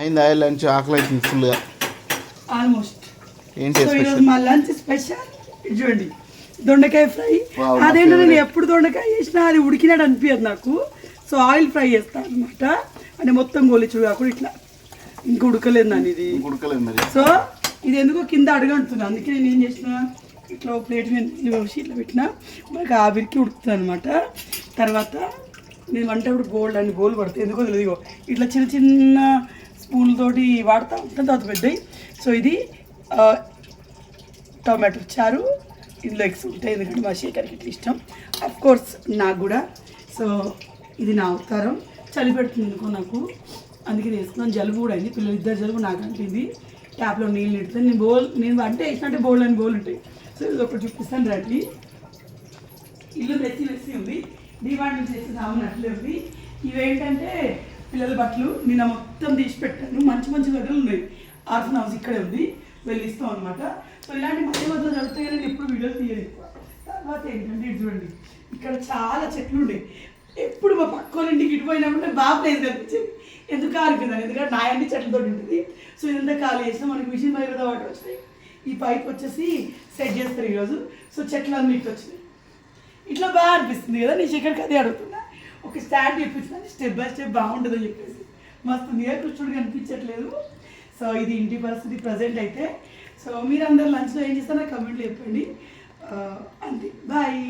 అయిందా లంచ్? ఆకలి అవుతుంది ఫుల్గా ఆల్మోస్ట్. ఏంటి సో ఈరోజు మా లంచ్ స్పెషల్ చూడండి, దొండకాయ ఫ్రై. అదేంటో నేను ఎప్పుడు దొండకాయ చేసినా అది ఉడికినట్టు అనిపించదు నాకు. సో ఆయిల్ ఫ్రై చేస్తాను అనమాట. అంటే మొత్తం గోలిచుడు కాకుండా ఇట్లా ఇంకా ఉడకలేదు నన్ను ఇది. సో ఇది ఎందుకో కింద అడగంటున్నా, అందుకే నేను ఏం చేసిన ఇట్లా ప్లేట్ మీద ఇట్లా పెట్టిన మనకి ఆవిరికి ఉడుకుతుంది అనమాట. తర్వాత నేను వంటప్పుడు గోల్డ్ అని గోల్ పడుతుంది ఎందుకో తెలియదు. ఇట్లా చిన్న చిన్న స్పూన్లతోటి వాడుతూ ఉంటాను, తర్వాత పెద్దవి. సో ఇది టొమాటో చారు, ఇందులో ఎగ్స్ ఉంటాయి ఎందుకంటే మా శేఖర్కి ఇట్లా ఇష్టం, అఫ్కోర్స్ నాకు కూడా. సో ఇది నా అవతారం. చలి పెడుతుంది ఎందుకో నాకు, అందుకే వేసుకున్నాను. జలుబు కూడా అయింది, పిల్లలు ఇద్దరు జలుబు నాకు అంటింది. ట్యాప్లో నీళ్ళు నిడుతుంది. నేను అంటే వేసినట్టే బౌల్ అని బౌల్ ఉంటాయి. సో ఇది ఒకటి చూపిస్తాను రండి. ఇల్లు మెస్సి ఉంది, డిమాండ్ నుంచి చేసి సామాన్ అట్లే ఉంది. ఇవేంటంటే పిల్లల బట్టలు నిన్న మొత్తం తీసి పెట్టాను. మంచి మంచి బట్టలు ఉన్నాయి. ఆర్ఫన్ హౌస్ ఇక్కడే ఉంది, వెళ్ళి ఇస్తాం అనమాట. సో ఇలాంటి మంచి బట్టలు జరుగుతాయి కానీ నేను ఎప్పుడు వీడియోలు తీయను ఎక్కువ. తర్వాత ఏంటంటే ఇది చూడండి, ఇక్కడ చాలా చెట్లు ఉన్నాయి. ఎప్పుడు మా పక్క వాళ్ళ ఇంటికి ఇటు పోయినప్పుడు బాగా ప్లేస్ కనిపించేది. ఎందుకు ఆరిపోయిందని, ఎందుకంటే నా అన్ని చెట్లతో ఉంటుంది. సో ఇదంతా ఖాళీ చేసినా మనకి మిషన్ బయట వాటి వచ్చినాయి. ఈ పైప్ వచ్చేసి సెట్ చేస్తారు ఈరోజు. సో చెట్లు అన్నీ ఇట్లా వచ్చినాయి. ఇట్లా బాగా అనిపిస్తుంది కదా. నేను శేఖర్కి అదే అడుగుతున్నా, ఒక స్టాండ్ చెప్పించిన స్టెప్ బై స్టెప్ బాగుంటుందని చెప్పేసి. మస్తు నియర్ కృష్ణుడు కనిపించట్లేదు. సో ఇది ఇంటి పరిస్థితి ప్రజెంట్ అయితే. సో మీరు అందరు లంచ్లో ఏం చేస్తారో కమెంట్లు చెప్పండి. అంతే, బాయ్.